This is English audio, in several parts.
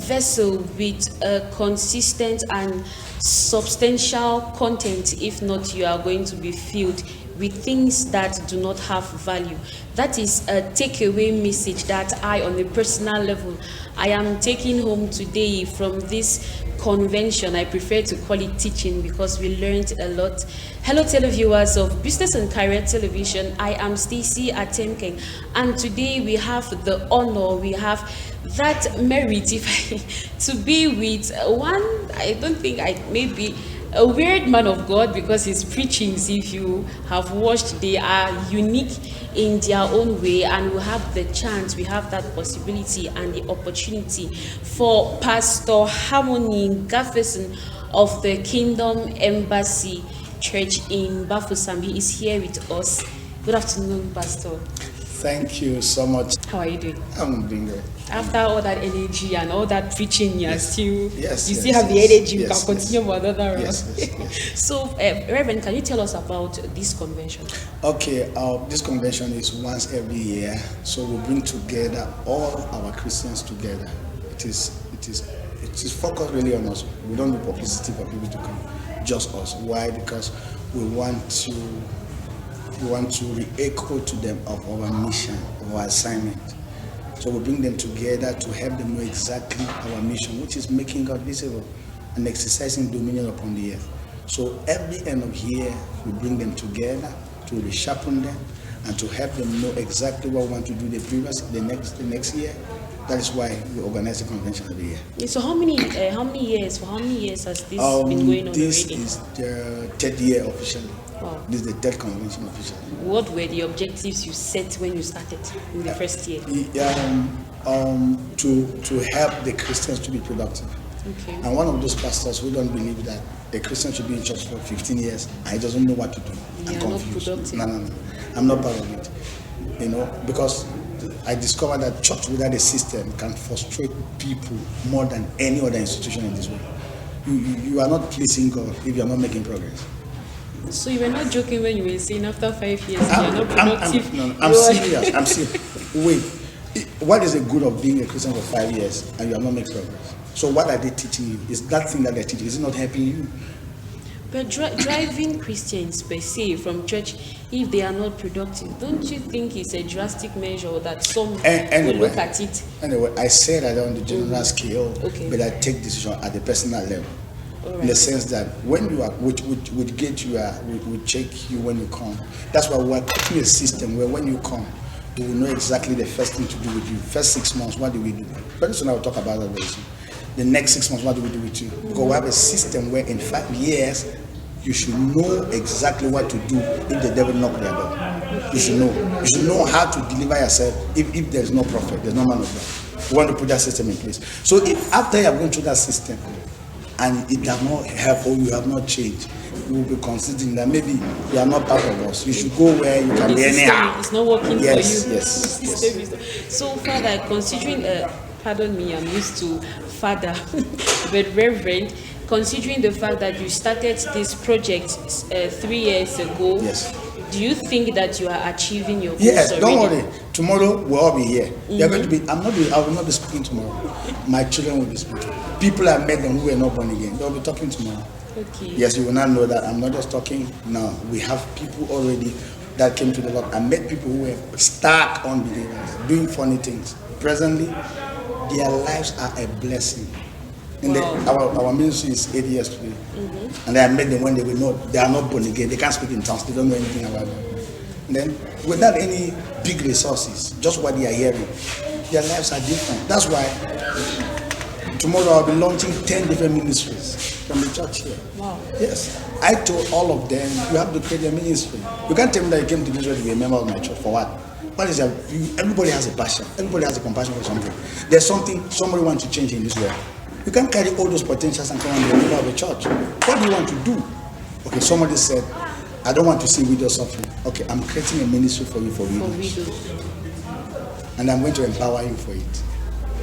vessel with a consistent and substantial content. If not, you are going to be filled with things that do not have value. That is a takeaway message that I, on a personal level, I am taking home today from this convention. I prefer to call it teaching because we learned a lot. Hello televiewers of Business and Career Television. I am Stacy Atemken, and today we have the honor, we have that merit to be with one, I don't think I maybe a weird man of God, because his preachings, if you have watched, they are unique in their own way, and we have the chance, we have that possibility and the opportunity for Pastor Harmony Ngafeeson of the Kingdom Embassy Church in Bafusam. He is here with us. Good afternoon, Pastor. Thank you so much. How are you doing? I'm doing good. After all that energy and all that preaching, you still have the energy. You can continue for another round. Yes. So, Reverend, can you tell us about this convention? Okay, this convention is once every year, so we bring together all our Christians together. It is focused really on us. We don't do publicity for people to come, just us. Why? Because we want to re-echo to them of our mission, of our assignment. So we bring them together to help them know exactly our mission, which is making God visible and exercising dominion upon the earth. So every end of year, we bring them together to resharpen them and to help them know exactly what we want to do the next year. That is why we organize the convention every year. So how many years has this been going on this already? Is the third year officially. Wow. This is the third convention officially. What were the objectives you set when you started in the first year? To help the Christians to be productive. Okay. And one of those pastors who don't believe that a Christian should be in church for 15 years and he doesn't know what to do. I'm confused. Not productive. No. I'm not part of it. Because I discovered that church without a system can frustrate people more than any other institution in this world. You are not pleasing God if you are not making progress. So you were not joking when you were saying after 5 years you are not productive? I'm serious. I'm serious. Wait, what is the good of being a Christian for 5 years and you are not making progress? So what are they teaching you? Is that thing that they're teaching, is it not helping you? But driving Christians per se from church, if they are not productive, don't you think it's a drastic measure that some will look at it? Anyway, I say that on the general scale, okay. But I take decision at the personal level. Right. In the sense that when you are with gate you are, we check you when you come. That's why we are putting a system where when you come, we will know exactly the first thing to do with you. First 6 months, what do we do? Very soon I will talk about that very soon. The next 6 months, what do we do with you? Because we have a system where in 5 years, you should know exactly what to do if the devil knocks their door. You should know. You should know how to deliver yourself if there's no prophet, there's no man of God. We want to put that system in place. So if after you have gone through that system and it does not help or you have not changed, you will be considering that maybe you are not part of us. You should go where you can be anyhow. It's not working for you. Yes. So, Father, considering, pardon me, I'm used to Father, but Reverend, considering the fact that you started this project 3 years ago, yes. Do you think that you are achieving your goals Yes, already? don't worry. Tomorrow we'll all be here. You're going to be. I will not be speaking tomorrow. My children will be speaking. People I met them who were not born again, they'll be talking tomorrow. Okay. Yes, you will not know that I'm not just talking now. We have people already that came to the Lord. I met people who were stark unbelievers, doing funny things. Presently, their lives are a blessing. Our ministry is 8 years today, and I met them when they are not born again. They can't speak in tongues. They don't know anything about it. And then, without any big resources, just what they are hearing, their lives are different. That's why tomorrow I'll be launching 10 different ministries from the church here. Wow. Yes, I told all of them, you have to create a ministry. You can't tell me that you came to this church to be a member of my church for what? What is that? Everybody has a passion. Everybody has a compassion for something. There's something somebody wants to change in this world. You can't carry all those potentials and come and be a member of a church. What do you want to do? Okay, somebody said, I don't want to see widows suffering. Okay, I'm creating a ministry for you for widows. And I'm going to empower you for it.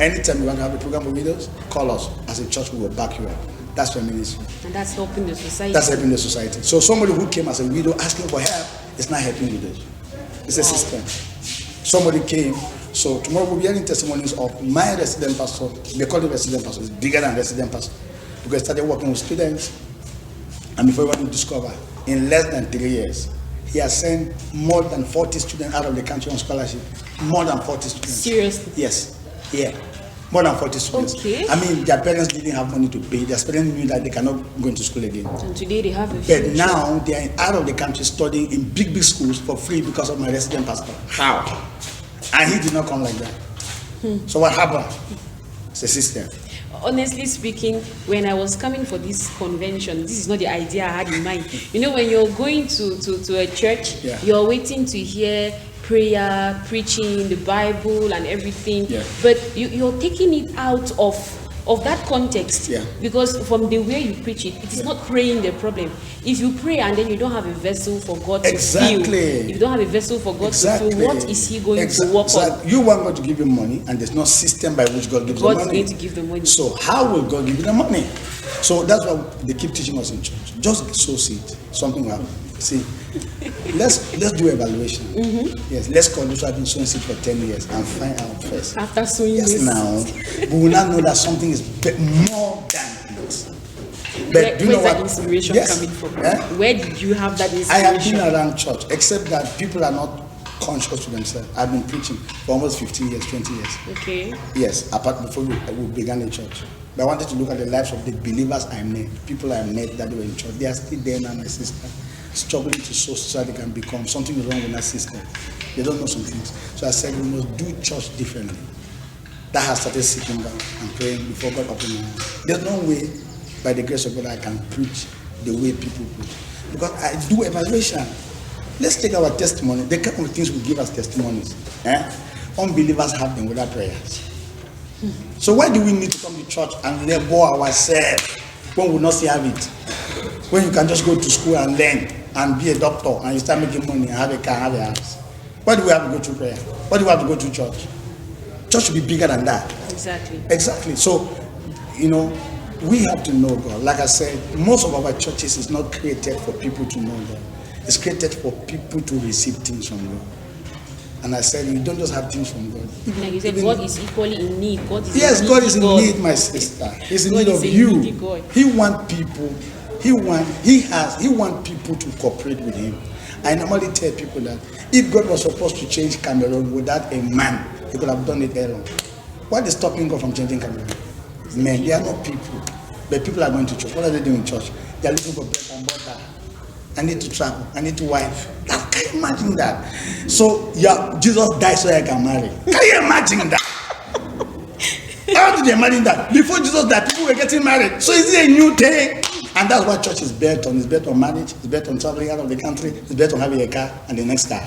Anytime you want to have a program for widows, call us. As a church, we will back you up. That's your ministry. And that's helping the society. That's helping the society. So somebody who came as a widow asking for help is not helping widows. It's a system. Somebody came So tomorrow we'll be hearing testimonies of my resident pastor. They call it resident pastor. It's bigger than resident pastor because I started working with students, and before you discover, in less than 3 years, he has sent more than 40 students out of the country on scholarship. More than 40 students. Seriously? Yes. Yeah. More than 40 students. Okay. I mean, their parents didn't have money to pay. Their parents knew that they cannot go into school again. And today they have a But future. now they are out of the country studying in big, big schools for free because of my resident pastor. How? And he did not come like that. So what happened? It's a system. Honestly speaking, when I was coming for this convention, this is not the idea I had in mind. You know, when you're going to a church, Yeah. you're waiting to hear prayer, preaching, the Bible and everything. Yeah. But you're taking it out of that context. Yeah. Because from the way you preach it, it is not praying the problem. If you pray and then you don't have a vessel for God to Exactly. fill, if you don't have a vessel for God to fill, what is he going to work on? You want God to give you money, and there's no system by which God gives you God money. is going to give the money. So how will God give you the money? So that's why they keep teaching us in church. Just sow seed. Something will happen. See, let's do evaluation. Yes, let's call this I've been sowing seed for 10 years and find out first. After sowing Yes, this, now we will not know that something is more than it. But do you know where's that what? inspiration Yes. coming from? Eh? Where did you have that I inspiration? have been around church, except that people are not conscious to themselves. I've been preaching for almost 15 years, 20 years. Okay. Yes, apart before we began the church. But I wanted to look at the lives of the believers I met, people I met that were in church. They are still there now, my sister, struggling to sow so that they can become something is wrong with that system. They don't know some things. So I said we must do church differently. That has started sitting down and praying before God opened my eyes. There's no way, by the grace of God, I can preach the way people preach. Because I do evaluation. Let's take our testimony. The kind of things will give us testimonies. Unbelievers have them without prayers. So why do we need to come to church and labor ourselves when we not see have it? When you can just go to school and learn and be a doctor and you start making money and have a car, have a house. Why do we have to go to prayer? Why do we have to go to church? Church should be bigger than that. Exactly. So, we have to know God. Like I said, most of our churches is not created for people to know God. It's created for people to receive things from God. And I said, you don't just have things from God. Like you said, God is equally in need. God is God is in need, my sister. He's in need of you. He wants people. He want people to cooperate with him. I normally tell people that if God was supposed to change Cameroon without a man, he could have done it alone. What is stopping God from changing Cameroon? Men, they are not people. But people are going to church. What are they doing in church? They are looking for bread and butter. I need to travel. I need to wife. Can you imagine that? So, Jesus died so I can marry. Can you imagine that? How did you imagine that? Before Jesus died, people were getting married. So is it a new thing? And that's what church is built on. It's built on marriage. It's built on traveling out of the country. It's built on having a car and the next car.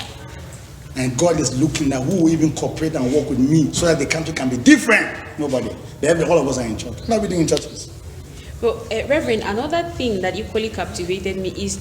And God is looking at who will even cooperate and work with me so that the country can be different. Nobody. All of us are in church. What are we doing in churches? Well, Reverend, another thing that equally captivated me is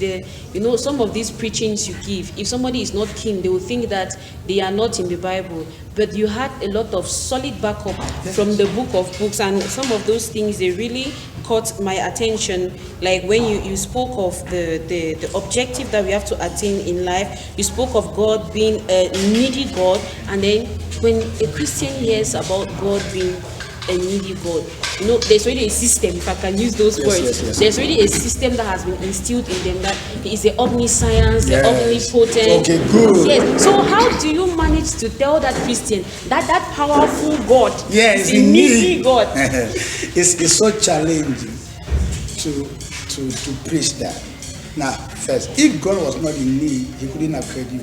some of these preachings you give. If somebody is not keen, they will think that they are not in the Bible. But you had a lot of solid backup from the book of books, and some of those things, they really caught my attention. Like when you spoke of the objective that we have to attain in life, you spoke of God being a needy God, and then when a Christian hears about God being a needy God, there's already a system, if I can use those words. Yes. There's already a system that has been instilled in them that he is the omniscience, the omnipotent. Okay, good. Yes. So how do you manage to tell that Christian that powerful God is a needy God? It's so challenging to preach that. Now, first, if God was not in need, he couldn't have created you.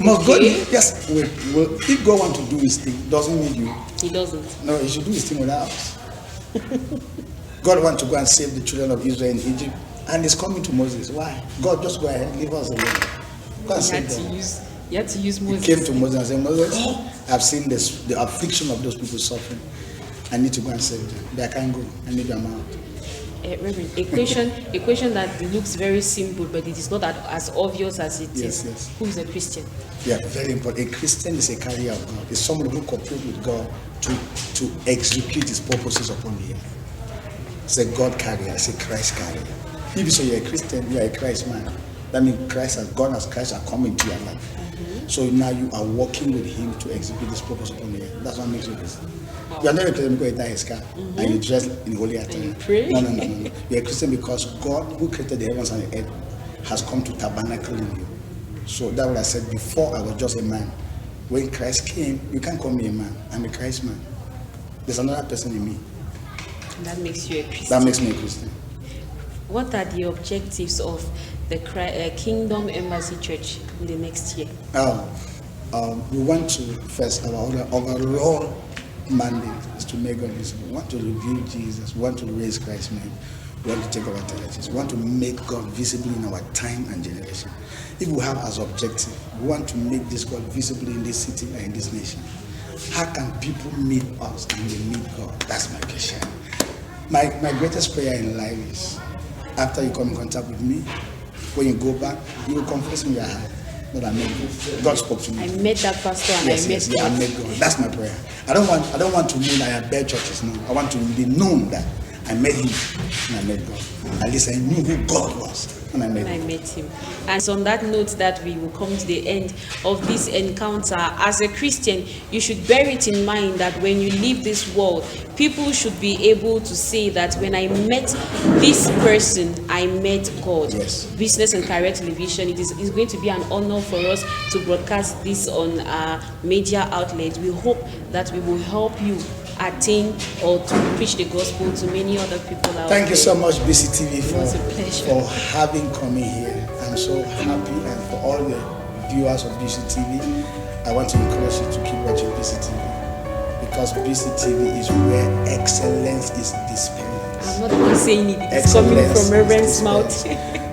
Must God? Yes. Wait. Well, if God wants to do his thing, doesn't need you. He doesn't. No, he should do his thing without us. God wants to go and save the children of Israel in Egypt, and he's coming to Moses. Why? God, just go ahead, leave us alone. Go and save them. You had to use Moses. He came to Moses and said, Moses, I've seen the affliction of those people suffering. I need to go and save them. But I can't go. I need them out. Reverend, a question that looks very simple, but it is not as obvious as it is. Yes. Who is a Christian? Yeah, very important. A Christian is a carrier of God. It's somebody who cooperates with God to execute his purposes upon the earth. It's a God carrier. It's a Christ carrier. If you say you're a Christian, you're a Christ man. That means Christ has come into your life. So now you are working with him to execute this purpose upon you. That's what makes you Christian. You are not a Christian because you die a scar and you dress in holy attire. you pray. No. You're a Christian because God, who created the heavens and the earth, has come to tabernacle in you. So that's what I said before. I was just a man. When Christ came, you can't call me a man. I'm a Christ man. There's another person in me. That makes you a Christian. That makes me a Christian. What are the objectives of the Kingdom Embassy Church in the next year? We want to, first, our overall mandate is to make God visible. We want to reveal Jesus. We want to raise Christ's name. We want to take over territories. We want to make God visible in our time and generation. If we have as objective, we want to make this God visible in this city and in this nation. How can people meet us and they meet God? That's my question. My greatest prayer in life is, after you come in contact with me, when you go back, you will confess in your heart that I met God. God spoke to me. I met that pastor and Yes, I met I met God. That's my prayer. I don't want to mean I have bad churches. No, I want to be known that I met him and I met God. At least I knew who God was and I met him. And it's on that note that we will come to the end of this encounter. As a Christian, you should bear it in mind that when you leave this world, people should be able to say that when I met this person, I met God. Yes. Business and Career Television, it's going to be an honor for us to broadcast this on our media outlets. We hope that we will help you attain or to preach the gospel to many other people out there. Thank you so much, BCTV, was a pleasure. for having coming here. I'm so happy, and for all the viewers of BCTV, I want to encourage you to keep watching BCTV, because BCTV is where excellence is displayed. I'm not even saying it, it's coming from Reverend's mouth.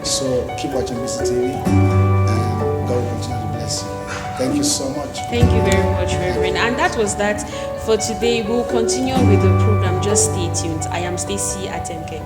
So keep watching BCTV, and God will continue to bless you. Thank you so much. Thank you very much, Reverend. And that was that for today. We'll continue with the program. Just stay tuned. I am Stacy Atemke.